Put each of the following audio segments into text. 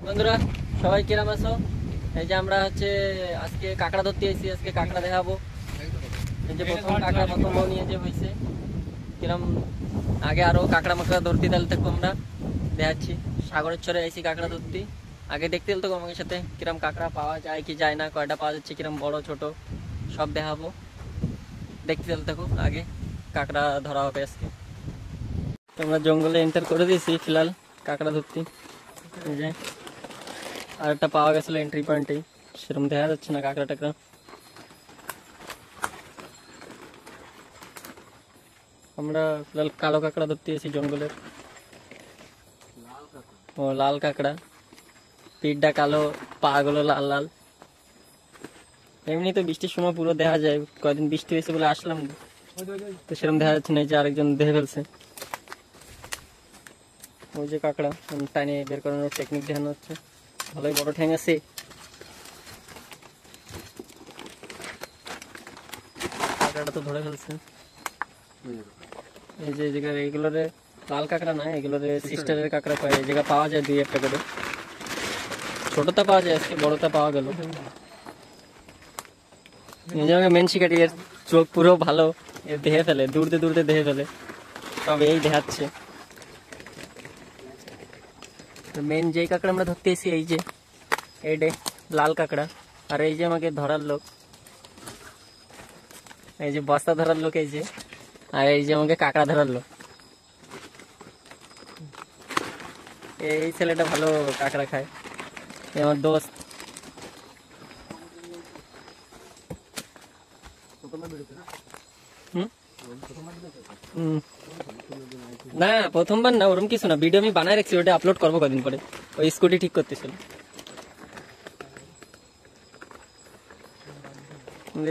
বন্ধুরা সবাই কিরাম আছো? এই যে আমরা আজকে কাঁকড়া ধরতে এসেছি। আজকে কাঁকড়া দেখাবো। এই যে প্রথম কাঁকড়া প্রথম নিয়ে যে হয়েছে কিরম। আগে আরো কাঁকড়া মাকড়া ধরতে তাহলে থাকবো আমরা দেখাচ্ছি। সাগরের চরে আইসি কাঁকড়া ধরতে। আগে দেখতে তো আমাদের সাথে কিরম কাঁকড়া পাওয়া যায় কি যায় না, কয়টা পাওয়া যাচ্ছে, কিরম বড় ছোট সব দেখাবো। দেখতে থাকো। আগে কাঁকড়া ধরা হবে আজকে। আমরা জঙ্গলে এন্টার করে দিয়েছি ফিলহাল কাঁকড়া ধরতে। এই যে আর একটা পাওয়া গেছিল এন্ট্রি পয়েন্টেই, সেরকম দেখা যাচ্ছে না কাঁকড়া টাকড়া। আমরা ফিলহাল কালো কাঁকড়া ধরতে এসেছি জঙ্গলের। ও লাল কাঁকড়া, পিঠটা কালো, পা গুলো লাল লাল। এমনি তো বৃষ্টির সময় পুরো দেখা যায়, কয়দিন বৃষ্টি হয়েছে বলে আসলাম তো সেরকম দেখা যাচ্ছে না। এই যে আরেকজন দেখে ফেলছে, ওই যে কাঁকড়া টাইনে বের করানোর টেকনিক দেখানো হচ্ছে। ভালোই বড় ঠ্যাং আছে। কাঁকড়াটা তো ধরে ফেলছে। এই যে এগুলোরে লাল কাঁকড়া না, এগুলোরে সিস্টারের কাঁকড়া পায়। এই জায়গা পাওয়া যায় দুই একটা করে। ছোটটা পাওয়া যায়, আজকে বড়টা পাওয়া গেল। এই যে মেন শিকারি, এর চোখ পুরো ভালো, এর দেখে ফেলে, দূরতে দূরতে দেখে ফেলে সব। এই দেখাচ্ছে মেন যেই কাঁকড়া আমরা ধরতে এসি, এই যে এইটা লাল কাঁকড়া। আর এই যে আমাকে ধরার লোক, এই যে বস্তা ধরার লোক এই যে, আর এই যে আমাকে কাঁকড়া ধরার লোক। এই ছেলেটা ভালো কাঁকড়া খায়, আমার দোস্ত। না প্রথমবার না, ওরকম কিছু না। ভিডিও আমি বানায় রাখছি, ওটা আপলোড করবো কদিন পরে। ওই স্কুটি ঠিক করতেছিল।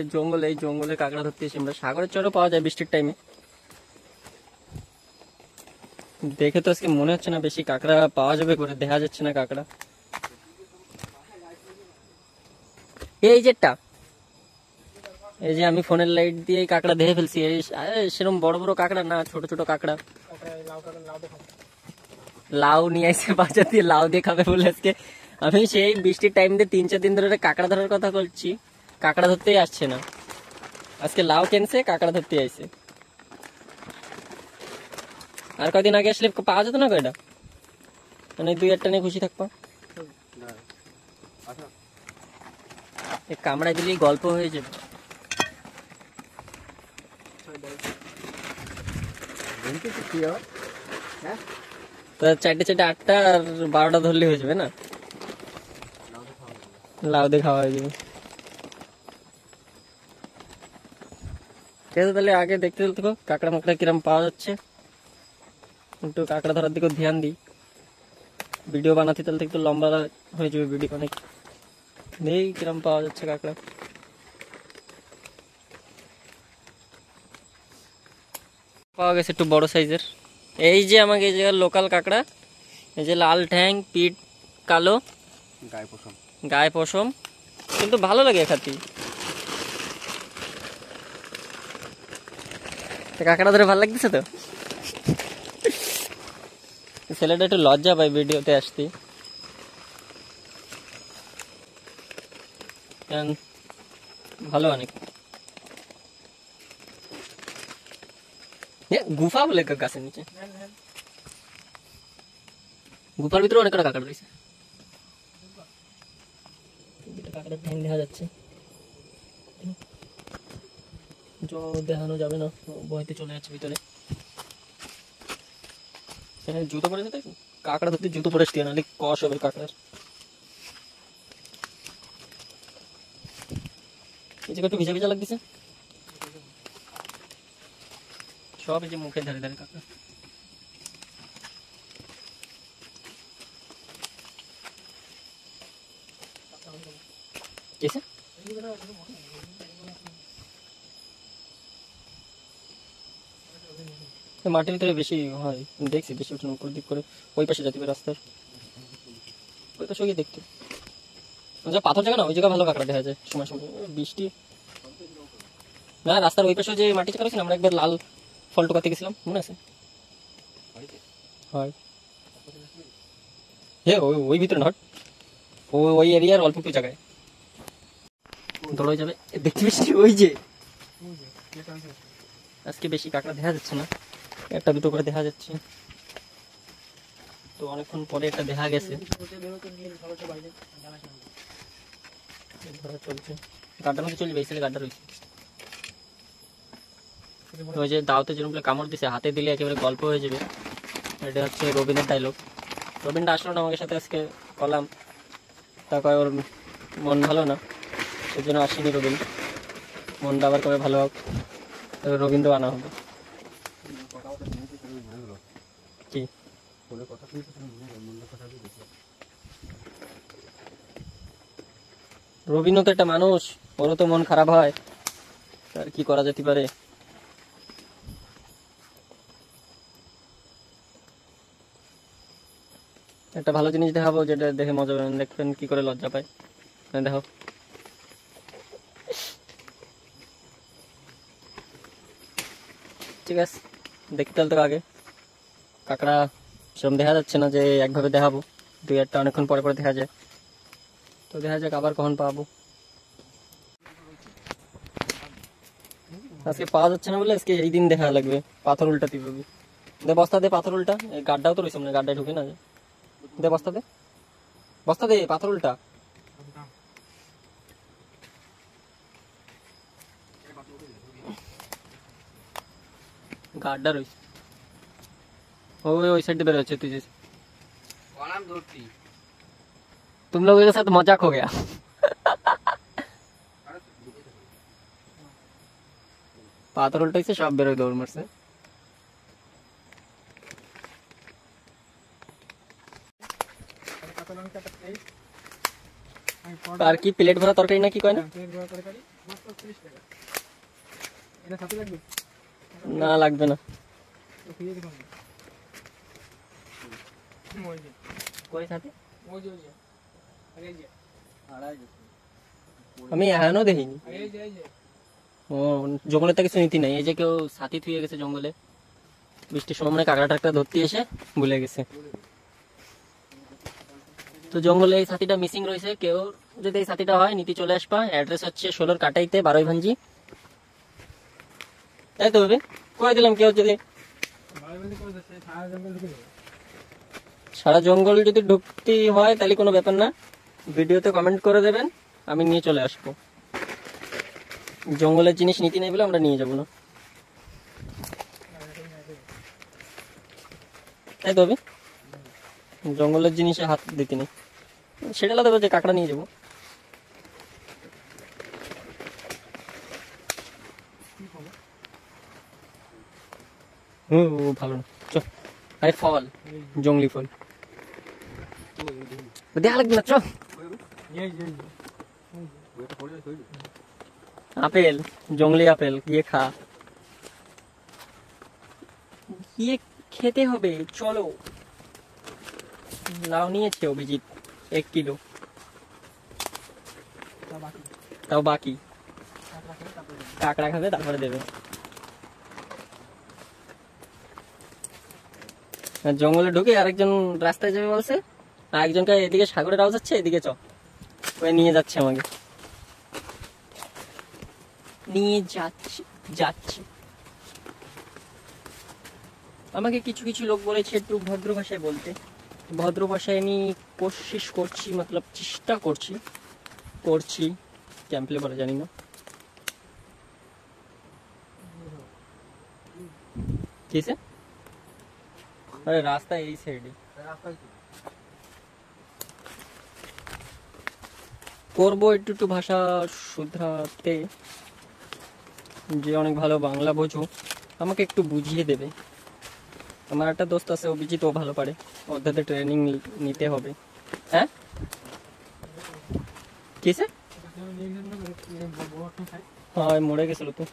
এই জঙ্গলে কাঁকড়া ধরতে এসে আমরা। সাগরের চরও পাওয়া যায় বৃষ্টির টাইমে। দেখে তো আজকে মনে হচ্ছে না বেশি কাঁকড়া পাওয়া যাবে করে, দেখা যাচ্ছে না কাঁকড়া। এই যেটা, এই যে আমি ফোনের লাইট দিয়ে কাঁকড়া দেখে ফেলছি। সেরকম বড় বড় কাঁকড়া না, ছোট ছোট কাঁকড়া। লাউ নিয়ে আসছে বাজার দিয়ে, লাউ দিয়ে খাবে বলে আজকে। আমি সেই বৃষ্টির টাইম দিয়ে 3-4 দিন ধরে কাঁকড়া ধরার কথা বলছি, কাঁকড়া ধরতেই আসছে না। আজকে লাউ কেনছে, কাঁকড়া ধরতে আসছে। আর কয়দিন আগে আসলে পাওয়া যেত না কয়টা, মানে 2-1টা নিয়ে খুশি থাকবা। কামড়া দিলেই গল্প হয়ে যাবে। তো 4টে 8টা আর 12টা ধরলে হয়ে যাবে না? লাউ দিয়ে খাওয়া হয়ে যাবে। ঠিক আছে, তাহলে আগে দেখতে থাকো কাঁকড়া মাকড়া কিরম পাওয়া যাচ্ছে। একটু কাঁকড়া ধরার দিকেও ধ্যান দিই। ভিডিও বানাতে তাহলে একটু লম্বা হয়ে যাবে ভিডিও অনেক। নেই কিরম পাওয়া যাচ্ছে কাঁকড়া। পাওয়া গেছে একটু বড় সাইজের। এই যে আমাকে এই জায়গার লোকাল কাঁকড়া। এই যে লাল ঠ্যাং, পিঠ কালো, গায়ে পশম, কিন্তু ভালো লাগে খাতি। কাঁকড়া ধরে ভালো লাগতেছে তো। ছেলেটা একটু লজ্জা পায় ভিডিওতে আসতে। ভালো অনেক। গুফা বলে গাছের নিচে, গুফার ভিতরে অনেক কাঁকড়া রয়েছে। কাঁকড়ার ঠ্যাং দেখা যাচ্ছে, দেখানো যাবে না, বইতে চলে যাচ্ছে ভিতরে। জুতো পরেছে, তাই কাঁকড়া ধরতে জুতো পরে আসতে, নাহলে কষ হবে কাঁকড়ার। এই জায়গা একটু ভিজা ভিজা লাগতেছে সব। এই যে মুখের ধারে ধারে কাঁকড়া। মাটির ভিতরে বেশি হয়, দেখছি বেশি উঠে উপর দিক করে। ওই পাশে যেতে হবে রাস্তার, ওই পাশে গিয়ে দেখতে। পাথর জায়গা না, ওই জায়গা ভালো কাঁকড়া দেখা যায় সময় সময়। বৃষ্টি না, রাস্তার ওই পাশে যে মাটি চাকা রয়েছে, আমরা একবার লাল ফল টোকাতে গেছিলাম, মনে আছে? হয় হ্যাঁ ওই ভিতরে নট ওই এরিয়ার অল্প একটু জায়গায় দৌড়ে যাবে দেখতে বেশি ওই যে আজকে বেশি কাঁকড়া দেখা যাচ্ছে না, একটা দুটো করে দেখা যাচ্ছে, তো অনেকক্ষণ পরে একটা দেখা গেছে। চলছে গাড্ডার মধ্যে চলবে, এই সাইডে গাড্ডা রয়েছে। ওই যে দাওতে যেরকম কামড় দিছে হাতে দিলে একেবারে গল্প হয়ে যাবে, এটা হচ্ছে রবিনের ডায়লগ। রবিনটা আসলো না আমাদের সাথে আজকে, কলাম তা কয় ওর মন ভালো না, ওই জন্য আসেনি রবিন। মনটা আবার কবে ভালো হোক, রবীন্দ্র আনা হবে। কি রবিনও তো একটা মানুষ, ওরও তো মন খারাপ হয়, আর কি করা যেতে পারে। একটা ভালো জিনিস দেখাবো যেটা দেখে মজা পাবেন, দেখবেন কি করে লজ্জা পায়। দেখো ঠিক আছে, দেখতে হলে তো আগে কাঁকড়া সেরকম দেখা যাচ্ছে না যে একভাবে দেখাবো, দুই একটা অনেকক্ষণ পরে পরে দেখা যায়, তো দেখা যাক আবার কখন পাবো। আজকে পাওয়া যাচ্ছে না বলে আজকে এই দিন দেখা লাগবে। পাথর উল্টা দিবে দে, বস্তা দে, পাথর উল্টা। এই গাড্ডাও তো রয়েছে, মানে গাড্ডায় ঢুকে না দে, বস্তা দে, বস্তা দে, পাথর উল্টা। গাড্ডা রয়েছে ওই साइड बेर होचे तुझे कॉलम धरती, तुम लोगों के साथ मजाक हो गया। पाथर उल्टाইছে সব বের হয়ে দৌড় মারছে। আর কি প্লেট ভরা তরকারি না কি কয় না? প্লেট ভরা তরকারি মাত্র 30 টাকা। এটা সাথে লাগবে না? লাগবে না। আমি এখনো দেখিনি। ও জঙ্গলে তো কিছু নীতি নাই, এই যে কেউ সাথী থুয়ে গেছে জঙ্গলে, বৃষ্টির সময় মানে কাঁকড়া টাকড়া ধরতে এসে ভুলে গেছে, তো জঙ্গলে এই সাথীটা মিসিং রয়েছে। কেউ যদি এই সাথীটা হয় নীতি চলে আসবা, অ্যাড্রেস হচ্ছে 16 কাটাইতে 12 ভাঞ্জি, তাই তো হবে কয়ে দিলাম। কেউ যদি সারা জঙ্গল যদি ঢুকতে হয় তাহলে কোনো ব্যাপার না, ভিডিওতে কমেন্ট করে দেবেন, আমি নিয়ে চলে আসবো। জঙ্গলের জিনিস নীতি নেই বলে আমরা নিয়ে যাবো না, তাই তো হবে। জঙ্গলের জিনিসে হাত দিতে নেই, সেটা আলাদা যে কাঁকড়া নিয়ে যাবো। ভালো না চল, আরে ফল জঙ্গলি ফল দেখা লাগবে না, চল। আপেল, জঙ্গলি আপেল গিয়ে খা, গিয়ে খেতে হবে, চলো। লাউ নিয়েছে অভিজিৎ 1 কিলো, তাও বাকি। কাঁকড়া খাবে তারপরে দেবে। জঙ্গলে ঢুকে আরেকজন রাস্তায় যাবে বলছে, আর একজনকে এদিকে সাগরের আওয়াজ হচ্ছে, এদিকে চ, ওই নিয়ে যাচ্ছে আমাকে, নিয়ে যাচ্ছে আমাকে। কিছু কিছু লোক বলেছে একটু ভদ্র ভাষায় বলতে, ভদ্র ভাষায় আমি কোশিশ করছি, মতলব চেষ্টা করছি ক্যাম্পলে বলে জানি না কিসে। আরে রাস্তা এই সাইডে করবো একটু একটু ভাষা শুধরাতে, যে অনেক ভালো বাংলা বোঝো আমাকে একটু বুঝিয়ে দেবে। আমার একটা দোস্ত আছে অভিজিৎ, ও ভালো পারে, ওর সাথে ট্রেনিং নিতে হবে। হ্যাঁ কিসে? হ্যাঁ মরে গেছিল তো,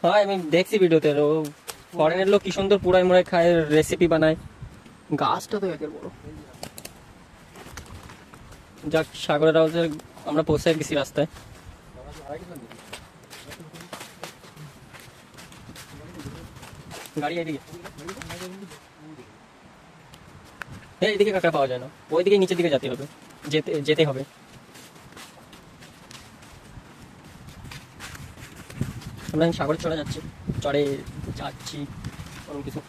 হ্যাঁ আমি দেখছি ভিডিওতে, ও ফরেনের লোক কি সুন্দর পুরাই মুড়াই খায়, রেসিপি বানায়। গাছটা তো একের বড়। যাক সাগরের আওয়াজে আমরা পৌঁছে গেছি রাস্তায়। গাড়ি এদিকে হ্যাঁ, এদিকে কাঁকড়া পাওয়া যায় না, ওইদিকে নিচের দিকে যেতে হবে, যেতে যেতে হবে। আমরা এখন সাগরে চলে যাচ্ছি, চড়ে যাচ্ছি, কোনো কিছু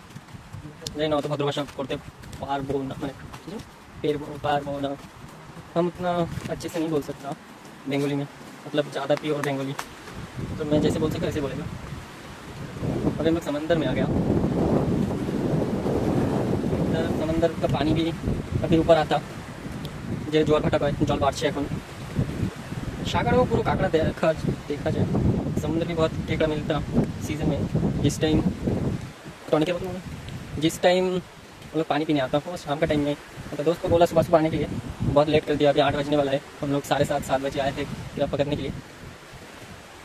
জানি না, অত ভদ্র ভাষা করতে पारबो ना, मैं पारबो ना, हम उतना अच्छे से नहीं बोल सकता बंगाली में, मतलब ज़्यादा प्योर बंगाली, तो मैं जैसे बोल सकता वैसे बोलेगा। और हम लोग समंदर में आ गया, समंदर का पानी भी अभी ऊपर आता, जो জল ভাটা পায়, জল বাড়ছে এখন। सागरों पूरा काकड़ा देखा जाए, समुद्र भी बहुत केकड़ा मिलता सीजन में, जिस टाइम टॉनिक जिस टाइम हम लोग पानी पीने आता हूँ शाम का टाइम में। तो दोस्त को बोला सुबह सुबह आने के लिए, बहुत लेट कर दिया, अभी 8 बजने वाला है, हम लोग 7:30 बजे आए थे कीड़ा पकड़ने के लिए।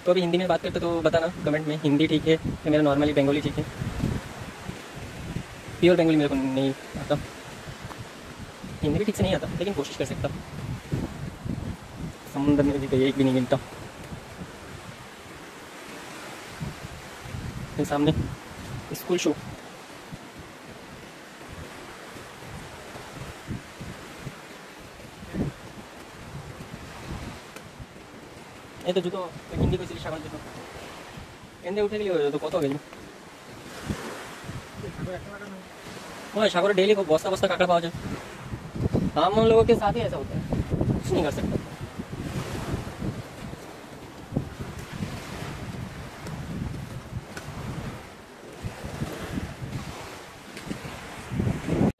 तो अभी हिंदी में बात करते तो बताना कमेंट में, हिंदी ठीक है या मेरा नॉर्मली बंगाली ठीक है। प्योर बंगाली मेरे को नहीं आता, हिंदी भी ठीक से नहीं आता, लेकिन कोशिश कर सकता। समुद्र में भी तो एक भी नहीं मिलता। फिर सामने स्कूल शू, এই তো জুতো কিনতে গেছিলি সাগর জুতো, এনে উঠে গেলি তো কত গেল। ওই সাগরে डेली को बस्ता बस्ता काकड़ा पावा जाए, हम लोगों के साथ ही ऐसा होता है, कुछ नहीं कर सकता।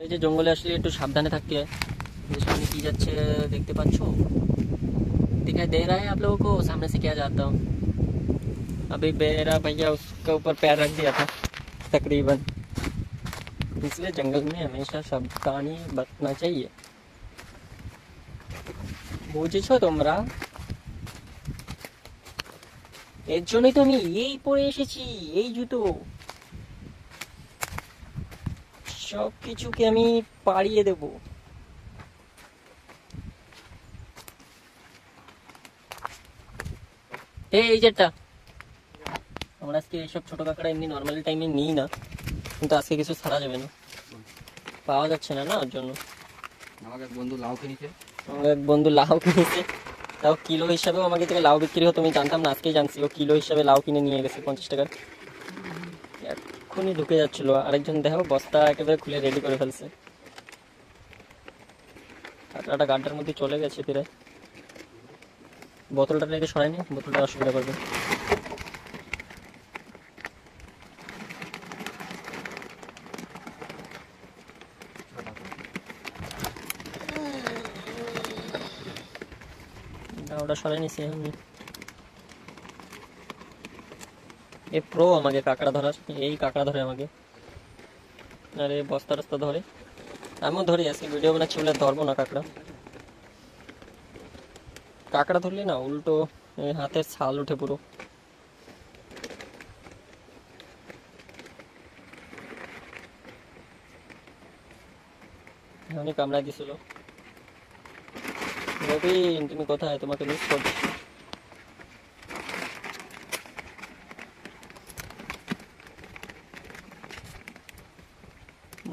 এই যে জঙ্গলে আসলে একটু সাবধানে থাকতে হয়। যে সামনে কি যাচ্ছে দেখতে পাচ্ছো, दिखाई दे रहा है आप लोगों को सामने से क्या जाता हूँ। अभी मेरा भैया उसके ऊपर पैर रख दिया था तकरीबन, इसलिए जंगल में हमेशा सावधानी बरतना चाहिए, বুঝেছো তোমরা? এর জন্যই তো আমি এই পরে এসেছি, এই জুতো, সব কিছুকে আমি পাড়িয়ে দেবো। এই যেটা আমরা আজকে এইসব ছোট কাঁকড়া এমনি নর্মাল টাইমে নিই না, কিন্তু আজকে কিছু ছাড়া যাবে না, পাওয়া যাচ্ছে না না, ওর জন্য। আমার এক বন্ধু লাউ কিনেছে, আমার এক বন্ধু লাউ কিনেছে, তাও কিলো হিসাবেও আমাকে থেকে লাউ বিক্রি হতো, আমি জানতাম না, আজকেই জানছি ও কিলো হিসাবে লাউ কিনে নিয়ে গেছে 50 টাকার। এক্ষুনি ঢুকে যাচ্ছিল, আরেকজন দেখো বস্তা একেবারে খুলে রেডি করে ফেলছে, কাঁকড়াটা গাড্ডার মধ্যে চলে গেছে প্রায়। বোতলটা রেখে সরায়নি, বোতলটা অসুবিধা করবে। ওটা সরাই নিছি আমি। এ প্রো আমাকে কাঁকড়া ধরার, এই কাঁকড়া ধরে আমাকে, আরে বস্তা টস্তা ধরে, আমিও ধরি, আজকে ভিডিও বানাচ্ছি বলে ধরবো না কাঁকড়া। কাঁকড়া ধরলে না উল্টো হাতের ছাল উঠে পুরো। অনেক কামড়ায় দিছিল। রবিন তুমি কোথায়, তোমাকে মিস করছি।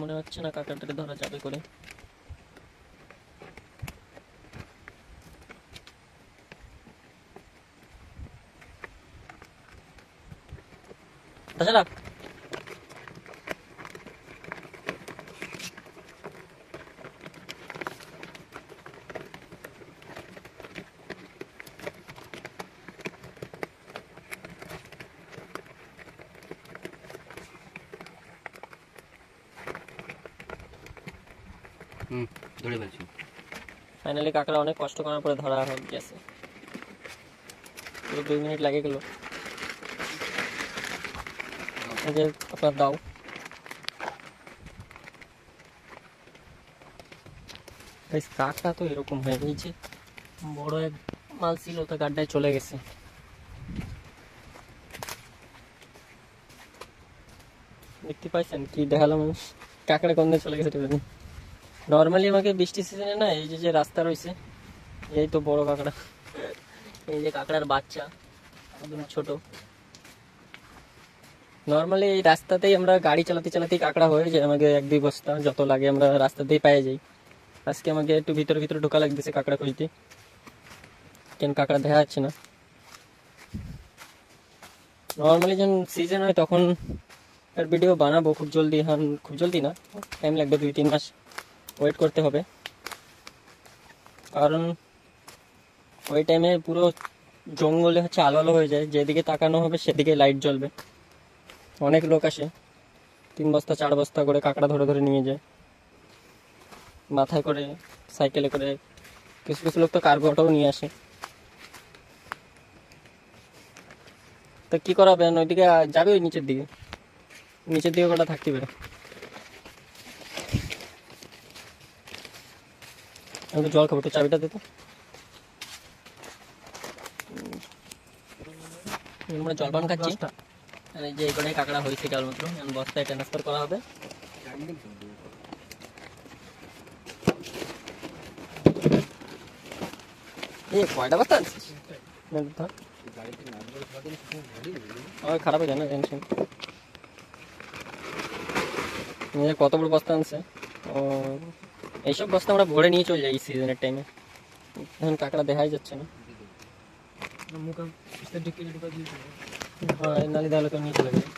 মনে হচ্ছে না কাঁকড়াটাকে ধরা যাবে করে। তাছাড়া ধরে ফেলছি। ফাইনালি কাঁকড়া অনেক কষ্ট করার পরে ধরা হয়ে গেছে, পুরো 2 মিনিট লাগে গেল। এই যে আপনার দাও, কাঁকড়া তো এরকম হয়ে গেছে, বড় এক মাল ছিল তো গাড্ডায় চলে গেছে। দেখতে পাইছেন কি দেখালাম, কাঁকড়া কোন দিকে চলে গেছে। নর্মালি আমাকে বৃষ্টি সিজনে না এই যে যে রাস্তা রয়েছে, এই তো বড় কাঁকড়া, এই যে কাঁকড়ার বাচ্চা একদম ছোট, নর্মালি এই রাস্তাতেই আমরা গাড়ি চালাতে চালাতেই কাঁকড়া হয়ে যায়, আমাকে 1-2 বস্তা যত লাগে আমরা রাস্তাতেই পেয়ে যাই। আজকে আমাকে একটু ভিতরে ভিতরে ঢোকা লাগতেছে কাঁকড়া খুঁজতে, কেন কাঁকড়া দেখা যাচ্ছে না। নর্মালি যখন সিজন হয় তখন এর ভিডিও বানাবো খুব জলদি, এখন খুব জলদি না, টাইম লাগবে 2-3 মাস ওয়েট করতে হবে, কারণ ওই টাইমে পুরো জঙ্গলে হচ্ছে আলো আলো হয়ে যায়, যেদিকে তাকানো হবে সেদিকে লাইট জ্বলবে। অনেক লোক আসে, 3 বস্তা 4 বস্তা করে কাঁকড়া ধরে ধরে নিয়ে যায়, মাথায় করে, সাইকেলে করে, কিছু কিছু লোক তো কার্গোটাও নিয়ে আসে। তো কি করা হবে, ওইদিকে যাবে, ওই নিচের দিকে কটা থাকতে পারে। আমি তো জল খাবো, তো চাবিটা দিত। আমরা জলপান খাচ্ছি, আর এই যে এই কটাই কাঁকড়া হয়েছে কেবলমাত্র, বস্তায় ট্রান্সফার করা হবে। এই কয়টা বস্তা আনছিস? খারাপ হয়ে যায় না, টেনশন। কত বড় বস্তা আনছে, ও এইসব বস্তা আমরা ভরে নিয়ে চলে যাই সিজনের টাইমে, এখন কাঁকড়া দেখাই যাচ্ছে না। হ্যাঁ, নালি তাহলে তো নিয়ে চলে যাবে।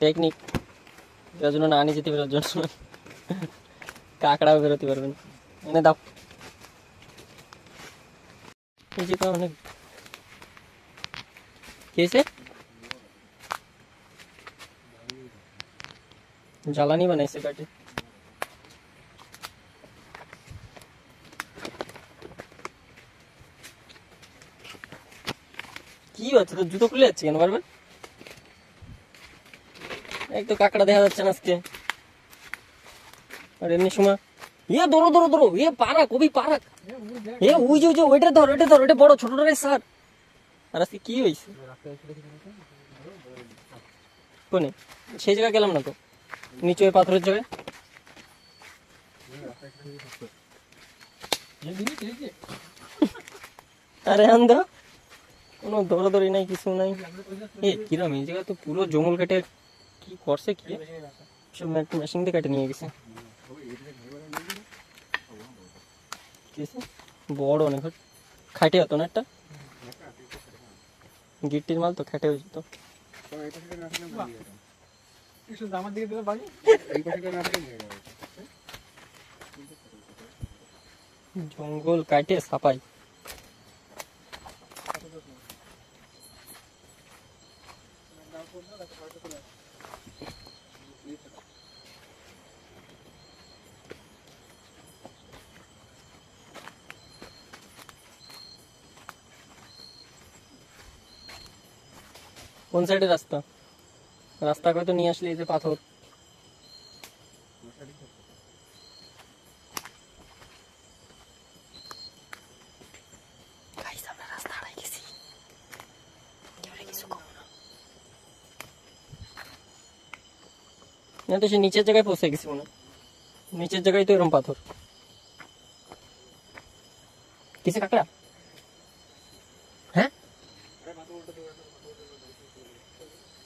টেকনিক, যার জন্য না নিয়ে যেতে পারে, জন্য কাঁকড়াও বেরোতে পারবেন। এনে দাও, এই যে অনেক খেয়েছে, জ্বালানি বানাইছে কাটে। কি হচ্ছে, তোর জুতো খুলে যাচ্ছে কেন বারবার? এক তো কাঁকড়া দেখা যাচ্ছে না আজকে, আর এমনি সময় ধরো ধরো ধরো, পারা কবি পারা, ওই যে ওইটা ধর, ওইটা বড়, ছোটটা স্যার। আর আজকে কি হয়েছে কোনে, সেই জায়গায় গেলাম না তো, নিচে ওই পাথরের জায়গায়। আরে আন্দ, কোনো দৌড়াদৌড়ি নাই, কিছু নাই। কিরম এই জায়গা তো পুরো জঙ্গল কেটে কি করছে, কি সব মেশিন দিয়ে কেটে নিয়ে গেছে। বড় অনেক খাটে হতো না, একটা গিট্টির মাল তো খাটে হয়েছে তো। জঙ্গল কাটে সাপাই। কোন সাইডে রাস্তা, রাস্তা হয়তো নিয়ে আসলে এই যে পাথর। না তো সে নিচের জায়গায় পৌঁছে গেছি মনে, নিচের জায়গায় তো এরকম পাথর। কিসে কাঁকড়া? হ্যাঁ,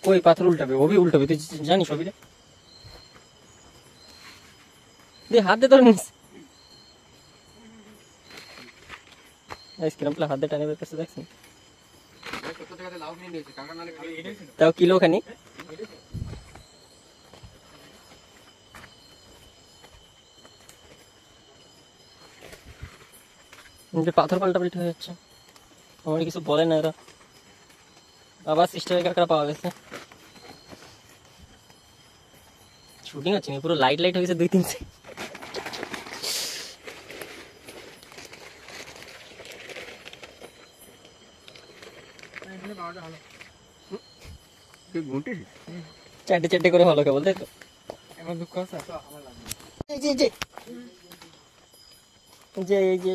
ওই পাথর উল্টাবে, ওবি উল্টাবে, তুই জানিস সবই রে। হাত দিয়ে ধরে নিস, হাত দিয়ে টানে বের করছে, দেখছেন? তাও কিলো খানি। পাথর পাল্টাপাল্টি হয়ে যাচ্ছে, আমার কিছু বলে না এরা। আবার সিস্টেমের কাঁকড়া পাওয়া গেছে, শুটিং আছে পুরো লাইট লাইট হয়ে গেছে 2-3 সাইড। চারটে চারটে করে হলো কেবল, তাই তো? এই যে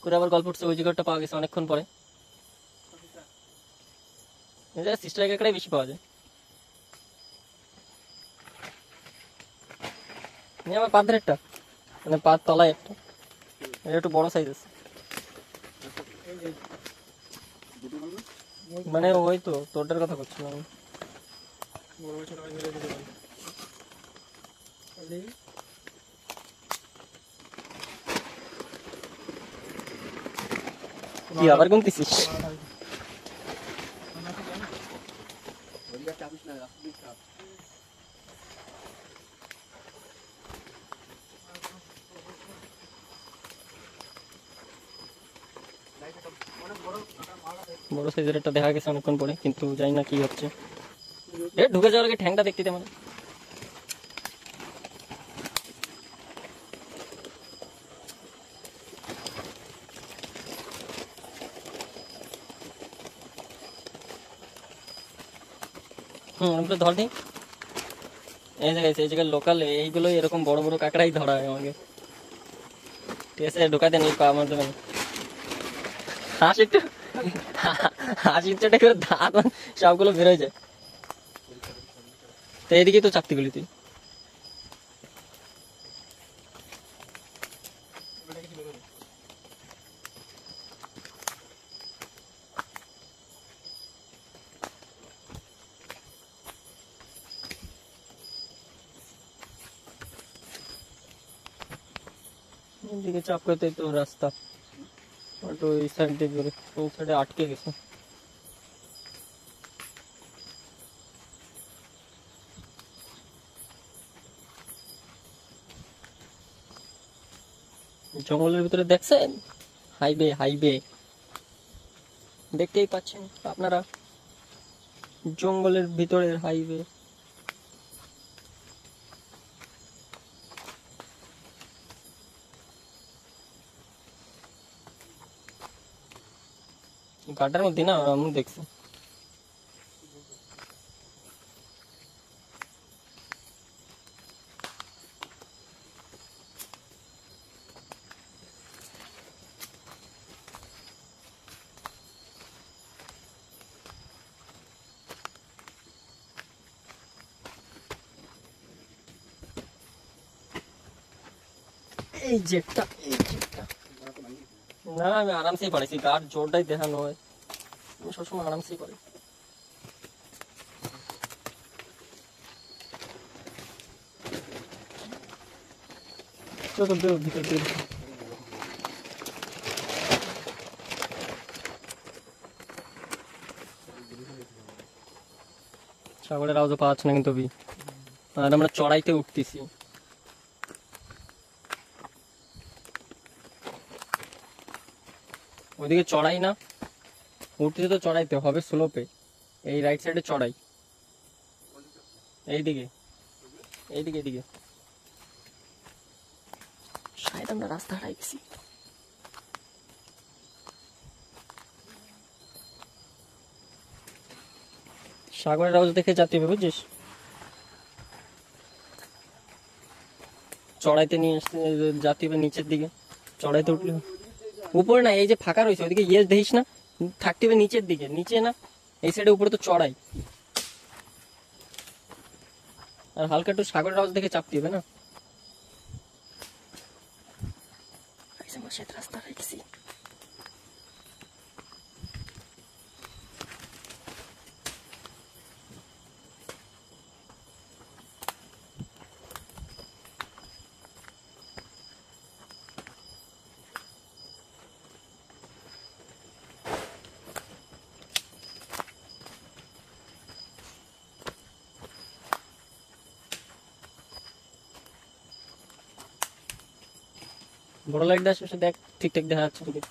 করে আবার গল্প উঠছে, ওই জায়গাটা পাওয়া গেছে অনেকক্ষণ পরে। সিস্টার কাঁকড়াই বেশি পাওয়া যায়। আমার পাথরের একটা, মানে পাত তলায় একটা, এটা একটু বড় সাইজ আছে। মানে ওই তো তোরটার কথা করছিলাম আমি। কি আবার গুনতেছিস? বড় সাইজের একটা দেখা গেছে অনেকক্ষণ পরে, কিন্তু জানি না কি হচ্ছে। ঢুকে যাওয়ার আগে ঠ্যাংটা দেখতে দে মানে। ওগুলো ধর নি। এই জায়গায় লোকাল এইগুলো এরকম বড় বড় কাঁকড়াই ধরা হয় আমাকে। ঠিক আছে, ঢোকা দেন এই পা আমার দোকানে। হাসিটা করে দাঁত সবগুলো বেরোয় যায়। তো এদিকে তো চাকতি গুলি তুই। এদিকে চাপ করতে তো রাস্তা তো এই সাইড দিয়ে বেরো, ওই সাইডে আটকে গেছে। জঙ্গলের ভিতরে দেখছেন হাইওয়ে, হাইওয়ে দেখতেই পাচ্ছেন আপনারা, জঙ্গলের ভিতরের হাইওয়ে। গাটার মধ্যে না আমি দেখছি। এই জেটটা না, আমি আরামসেই পারেছি, গার জোরটাই দেখানো হয়, আমি সবসময় আরামসেই পারি। চলো বেরো ভিতর দিয়ে। ছাগলের আওয়াজও পাওয়া যাচ্ছে না কিন্তু আর আমরা চড়াইতে উঠতেছি। ওইদিকে চড়াই না, উঠতে তো চড়াইতে হবে স্লোপে। এই রাইট সাইডে চড়াই, এইদিকে এইদিকে এইদিকে। শায়দ আমরা রাস্তা হারাই গেছি। সাগরের আওয়াজ দেখে যাতে হবে, বুঝছিস? চড়াইতে নিয়ে আসতে যাতে হবে নিচের দিকে, চড়াইতে উঠলে উপরে না, এই যে ফাঁকা রয়েছে ওইদিকে ইয়ে দেখিস না, থাকতে হবে নিচের দিকে, নিচে না এই সাইডে, উপরে তো চড়াই। আর হালকা একটু সাগরের আওয়াজ দেখে চাপতে হবে না। রাস্তা হারাই গেছি। বড় লাইট দিয়ে আসে, দেখ ঠিকঠাক দেখা যাচ্ছে তোকে।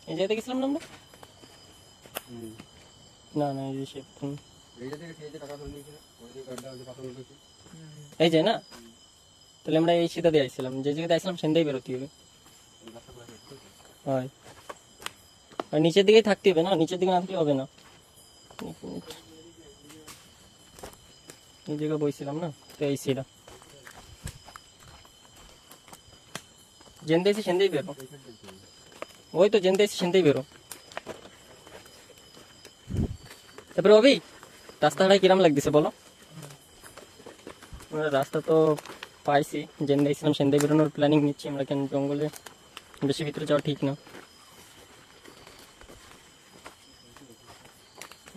এই জায়গাতে গেছিলাম না আমরা? না না, এই যে এই যে না, তাহলে আমরা এই সিধা দিয়ে আসছিলাম, যে জায়গাতে আসলাম সেখানেই বেরোতে হবে। হয় আর নিচের দিকেই থাকতে হবে না, নিচের দিকে না থাকলে হবে না। এই জায়গায় বইছিলাম না, তো এই সিধা যেনতে এসে সেনতেই বেরো, ওই তো যেনতে এসে সেনতেই বেরো। তারপরে অভি রাস্তাটা কিরাম লাগতেছে বলো? আমরা রাস্তা তো পাইছি, যেনতে এসেছিলাম সেনতে বেরোনোর প্ল্যানিং নিচ্ছি আমরা, কেন জঙ্গলে বেশি ভিতরে যাওয়া ঠিক না।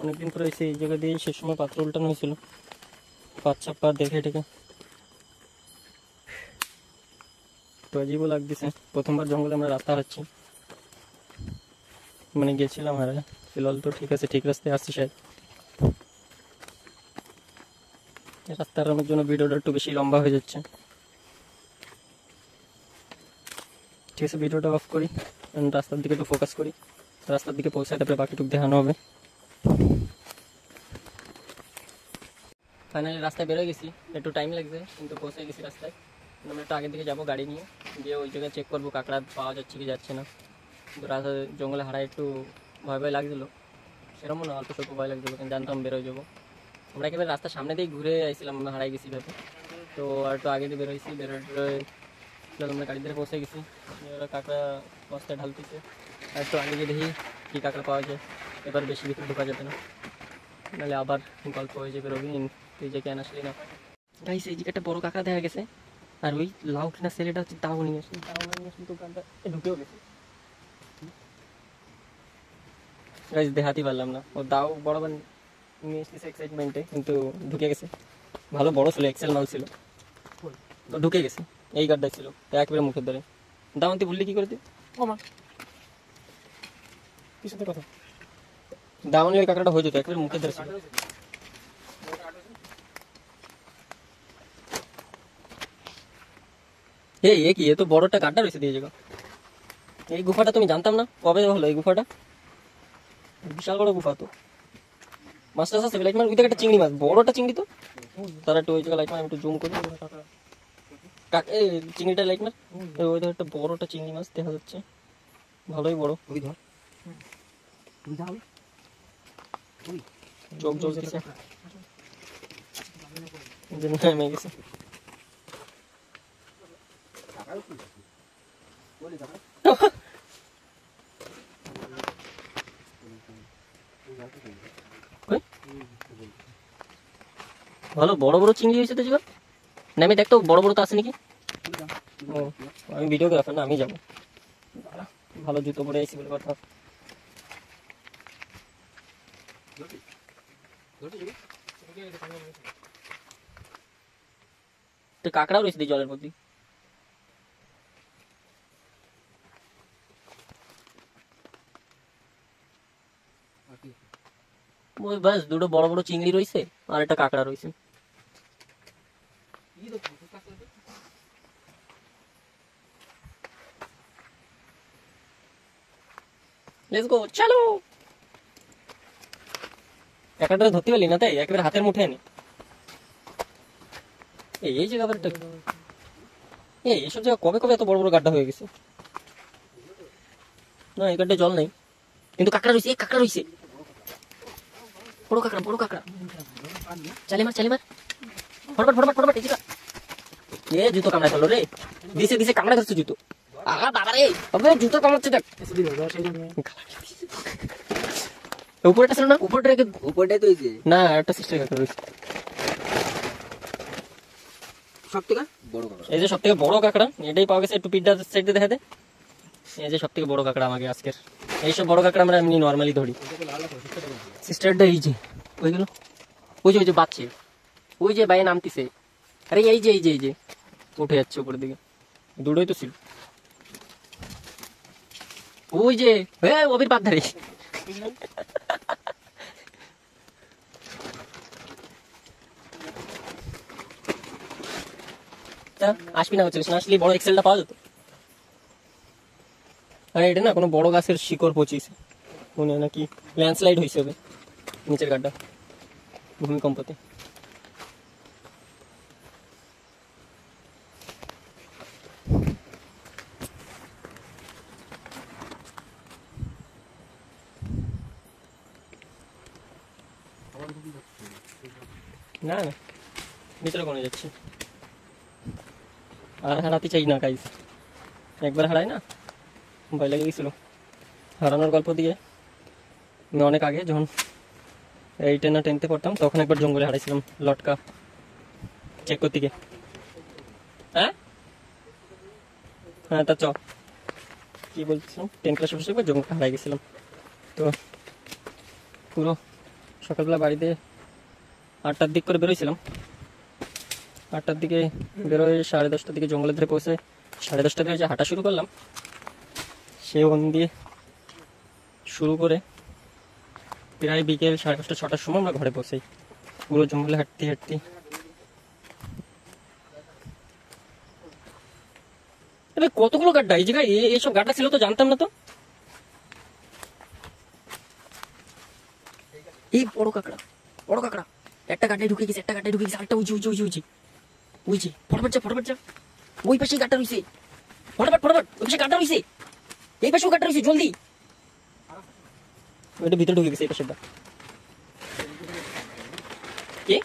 অনেকদিন পরে এসে এই জায়গা দিয়ে, সে সময় পাত্র উল্টানো হয়েছিল, পাঁচ ছাপ্পা দেখে টেকে তো অজীবও লাগতেছে। প্রথমবার জঙ্গলে আমরা রাস্তা হারাচ্ছি, মানে গেছিলাম হারা, ফিলহাল তো ঠিক আছে, ঠিক রাস্তায় আসছি শায়দ। রাস্তা হারানোর জন্য ভিডিওটা একটু বেশি লম্বা হয়ে যাচ্ছে। ঠিক আছে, ভিডিওটা অফ করি, রাস্তার দিকে একটু ফোকাস করি, রাস্তার দিকে পৌঁছায় তারপরে বাকিটুকু দেখানো হবে। ফাইনালি রাস্তায় বেরোয় গেছি, একটু টাইম লাগছে কিন্তু পৌঁছে গেছি রাস্তায়। আমরা একটু আগের দিকে যাবো গাড়ি নিয়ে, গিয়ে ওই জায়গায় চেক করবো কাঁকড়া পাওয়া যাচ্ছে কি যাচ্ছে না। কিন্তু রাস্তা জঙ্গলে হারায় একটু ভয় ভয় লাগছিলো, সেরকম না, অল্প স্বল্প ভয় লাগছিলো, কিন্তু জানতাম বেরোয় যাবো। আমরা একেবারে রাস্তার সামনে দিয়ে ঘুরে আসছিলাম, আমরা হারাই গেছি ভেবে, তো আর একটু আগে দিয়ে বেরোইছি, বেরোয় আমরা গাড়ি ধরে পৌঁছে গেছি। ওরা কাঁকড়া বস্তায় ঢালতেছে, আর একটু আগে গিয়ে দেখি কী কাঁকড়া পাওয়া যায়। এবার বেশি ভিতরে ঢোকা যাবে না, নাহলে আবার গল্প হয়ে যাবে। রবিন তুই যে কেন আসলি না? গাইস এই যে একটা বড় কাঁকড়া দেখা গেছে, আর ওই লাউ কিনা ছেলেটা হচ্ছে তাও নিয়ে আসলি, তাও নিয়ে আসলি তো গানটা ঢুকেও গেছে। গাইস দেখাতেই পারলাম না, ও দাও বরাবর নিয়ে এসেছে এক্সাইটমেন্টে, কিন্তু ঢুকে গেছে। ভালো বড় ছিল, এক্সেল মাল ছিল, তো ঢুকে গেছে। এই গাড্ডা ছিল একেবারে মুখের ধরে। দামন্তি বললি কি করে তুই? ওমা কি সাথে কথা, দামনি ওই কাঁকড়াটা হয়ে যেত, একেবারে মুখের ধরে ছিল। এ কি, এ তো বড় একটা গাড্ডা রয়েছে দিয়ে জায়গা। এই গুফাটা তুমি জানতাম না, কবে হলো এই গুফাটা? বিশাল বড় গুফা তো। মাছটা আছে লাইট মার, ওই একটা চিংড়ি মাছ, বড় একটা চিংড়ি তো। তারা একটু ওই জায়গায় লাইট মার, একটু জুম করি। এই চিংড়িটা লাইট মার, ওই ধর একটা বড় একটা চিংড়ি মাছ দেখা যাচ্ছে, ভালোই বড়। চোখ জ্বলতেছে, নেমে গেছে। ভালো বড় বড় চিংড়ি হয়েছে তো জীবন, নেমে দেখতো বড় বড় তো আছে নাকি। ও আমি ভিডিওগ্রাফার না, আমি যাবো, ভালো জুতো পরে আইছি বলে কথা। তো কাঁকড়াও রয়েছে জলের মধ্যে। ওই বাস দুটো বড় বড় চিংড়ি রয়েছে আর একটা কাঁকড়া রয়েছে। লেটস গো, চলো। কাঁকড়াটা ধরতে পারলি না, তাই একেবারে হাতের মুঠে আনি। এই জায়গা আবার এইসব জায়গা কবে কবে এত বড় বড় গাড্ডা হয়ে গেছে। না এই গাড্ডায় জল নেই, কিন্তু কাঁকড়া রয়েছে, কাঁকড়া রয়েছে, বড় কাঁকড়া, বড় কাঁকড়া। চালি মার, চালি মার, ফটফট ফটফট ফটফট। এই জায়গা এ জুতো কামড়া চলো রে, দিছে দিছে কামড়া ধরছে জুতো। আহা বাবা রে, আবে জুতো কামড়াচ্ছে দেখ। উপরটা ছিল না, উপরটা উপরটাই তো হয়েছে না, একটা সিস্টেম কাঁকড়া রয়েছে। সব থেকে বড় কাঁকড়া, এই যে সব থেকে বড় কাঁকড়া, এটাই পাওয়া গেছে। একটু পিঠটা সাইডে দেখা দে। এই যে সব থেকে বড় কাঁকড়া আমাকে আজকের। এইসব বড় কাঁকড়া আমরা এমনি নর্মালি ধরি। সিস্টারটা এই যে ওইগুলো, ওই যে বাচ্চে, ওই যে বাইরে নামতিছে। আরে এই যে এই যে এই যে উঠে যাচ্ছে উপরের দিকে, দুটোই তো ছিল। ওই যে অবির পাত ধারে। আসবি না, হচ্ছে না আসলে বড় এক্সেলটা পাওয়া যেত। আরে এটা না কোনো বড় গাছের শিকড় পচিয়েছে, মনে হয় নাকি ল্যান্ডস্লাইড হয়েছে হবে নিচের গাড্ডা ভূমিকম্পতে। না না ভিতরে কোনে যাচ্ছে, আর হারাতে চাই না গাইস। একবার হারাই না, ভয় লেগে গেছিল। হারানোর গল্প দিয়ে আমি অনেক আগে যখন 8 না 10-তে পড়তাম তখন একবার জঙ্গলে হারাইছিলাম লটকা চেক করতে গিয়ে। হ্যাঁ হ্যাঁ, তা চ কি বলছিলাম, 10 ক্লাসে বসে একবার জঙ্গলে হারাই গেছিলাম। তো পুরো সকালবেলা বাড়িতে 8টার দিক করে বেরোইছিলাম। 8টার দিকে বেরোয় 10:30টার দিকে জঙ্গলের ধারে পৌঁছে 10:30টার দিকে যে হাঁটা শুরু করলাম, সে ওখান দিয়ে শুরু করে প্রায় বিকেল 5:30 6টার সময় আমরা ঘরে পৌঁছাই। পুরো জঙ্গলে হাঁটতে হাঁটতে তবে কতগুলো গাড্ডা এই জায়গায়, এইসব গাড্ডা ছিল তো জানতাম না তো। এই বড় কাঁকড়া, বড় কাঁকড়া একটা গাড্ডায় ঢুকে গেছে, একটা গাড্ডায় ঢুকে গেছে, আরেকটা উইচি উইচি উইচি উইচি উইচি। ফটাফট যা, ফটাফট যা, ওই পাশেই গাড্ডা রয়েছে, ফটাফট ফটাফট ওই পাশে গাড্ডা রয়েছে, এই পাশেও গাড্ডা রয়েছে, জলদি। ওইটা ভিতরে ঢুকে গেছে এই পাশেরটা। কি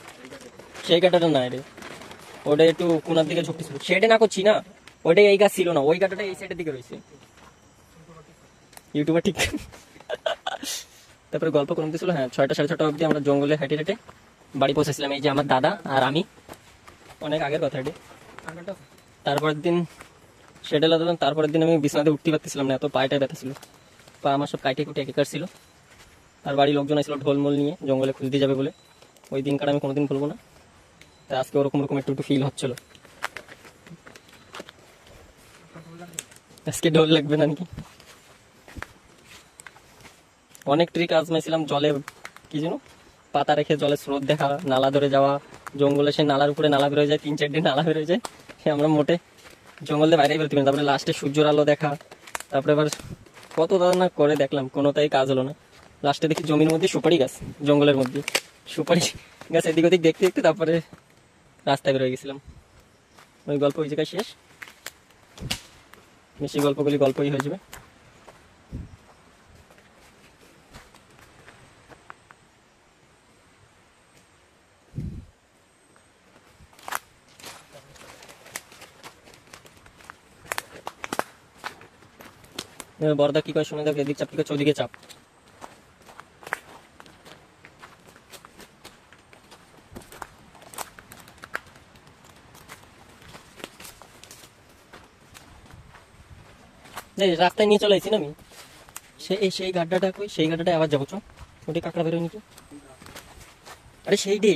সেই গাড্ডাটা না রে, ওটা একটু কোনার দিকে ঝুঁকতেছিল, শেডে না করছি না, ওইটাই এই গাছ ছিল না, ওই গাড্ডাটা এই সাইডের দিকে রয়েছে। ইউটিউবার ঠিক। তারপরে গল্প করতে ছিল, হ্যাঁ 6টা 6:30 অবধি আমরা জঙ্গলে হেঁটে হেঁটে বাড়ি পৌঁছেছিলাম। এই যে আমার দাদা আর আমি, অনেক আগের কথা এটি। তারপরের দিন সেটা লাগলাম, তারপরের দিন আমি বিছানাতে উঠতে পারতেছিলাম না, এত পায়েটা ব্যথা ছিল, পা আমার সব কাইটে কুটে একেকার ছিল। আর বাড়ির লোকজন আসছিল ঢোলমোল নিয়ে জঙ্গলে খুঁজতে যাবে বলে, ওই দিনকার আমি কোনোদিন ভুলবো না। তা আজকে ওরকম রকম একটু একটু ফিল হচ্ছিল, আজকে ঢোল লাগবে না নাকি। অনেক ট্রিক আজমাইছিলাম, জলে কি যেন পাতা রেখে জলে স্রোত দেখা, নালা ধরে যাওয়া, জঙ্গলে সে নালার উপরে নালা বেরোয় যায়, 3-4 দিন নালা বেরোয় যায়, আমরা মোটে জঙ্গলে বাইরে বেরোতে পারি। তারপরে লাস্টে সূর্যের আলো দেখা, তারপরে আবার কত না করে দেখলাম, কোনোটাই কাজ হলো না। লাস্টে দেখি জমির মধ্যে সুপারি গাছ, জঙ্গলের মধ্যে সুপারি গাছ, এদিক ওদিক দেখতে দেখতে তারপরে রাস্তায় বেরোয় গেছিলাম। ওই গল্প ওই জায়গায় শেষ, বেশি গল্পগুলি গল্পই হয়ে যাবে। বড়দা কি কয় শুনে দেখ, এদিক চাপ কি করছে, ওদিকে চাপ। রাস্তায় নিয়ে চলে আসছি না আমি, সেই গাড্ডাটা কই, সেই গাড্ডাটা আবার যাবো, চল ওটি কাঁকড়া বেরোয় নাকি। আরে সেই ডে,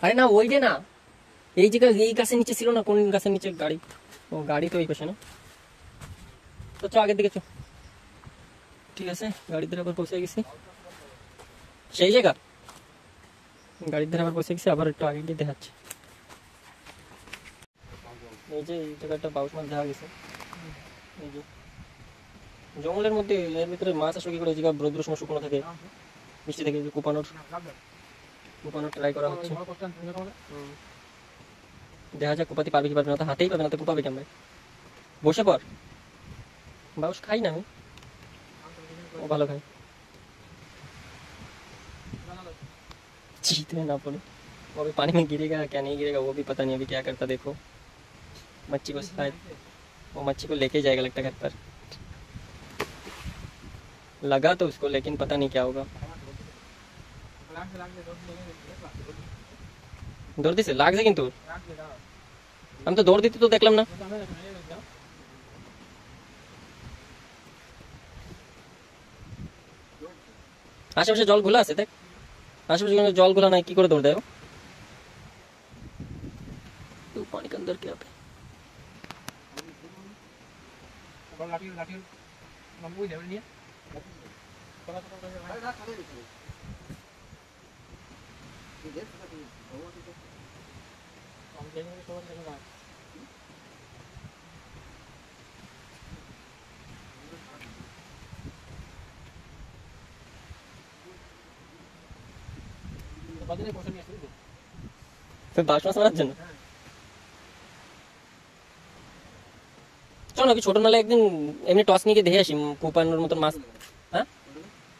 আরে না ওই ডে না, এই জায়গা এই গাছের নিচে ছিল না, কোন গাছের নিচে গাড়ি, ও গাড়ি তো এই পাশে না, তো চ আগের দিকে চ। ঠিক আছে, গাড়ির ধারে আবার পৌঁছে গেছি, সেই জায়গা গাড়ির ধারে আবার পৌঁছে গেছি, আবার একটু আগে গিয়ে দেখাচ্ছে। এই যে এই জায়গাটা বাউস মাছ দেখা গেছে, এই যে জঙ্গলের মধ্যে, এর ভিতরে মাছ আসে কি করে, এই জায়গা রৌদ্র সময় শুকনো থাকে, বৃষ্টি থেকে কুপানোর ট্রাই করা হচ্ছে। দেখা যাক কুপাতে পারবে কি পারবে না, তো হাতেই পাবে না তো কুপাবে কেমন। বসে পর, বাউস খাই না আমি, ও ভালো খাই। चीते ना पड़े, वो अभी पानी में गिरेगा क्या नहीं गिरेगा वो भी पता नहीं, अभी क्या करता देखो। मच्छी को शायद वो मच्छी को लेके जाएगा लगता है घर पर, लगा तो उसको, लेकिन पता नहीं क्या होगा। दौड़ दिसे लाग से किंतु हम तो दौड़ दिते तो देखलाम ना। आशेपाशे जल घोला আছে দেখ, आशेपाशे जल घोला নাই, কি করে দৌড় দেয় ও। तो पानी के अंदर क्या पे বাস মাছ মারার জন্য। চল নাকি ছোট নালা একদিন এমনি টস নিয়ে গিয়ে দেখে আসি, কুপানোর মতন মাছ। হ্যাঁ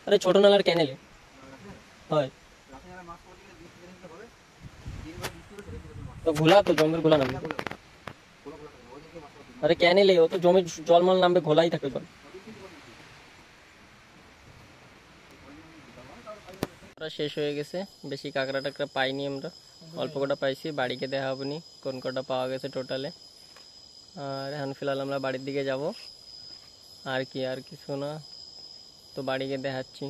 আরে ছোট নালার ক্যানেলে হয় তো, ঘোলা তো জঙ্গল ঘোলা না। আরে কেন এলে? ও তো জমি জলমল নামবে, ঘোলাই থাকে জল। ওরা শেষ হয়ে গেছে, বেশি কাঁকড়া টাকড়া পাইনি আমরা, অল্প কটা পাইছি, বাড়িকে দেখা হবে নি কোন কটা পাওয়া গেছে টোটালে। আর এখন ফিলহাল আমরা বাড়ির দিকে যাব, আর কি আর কিছু না, তো বাড়িকে দেখাচ্ছি।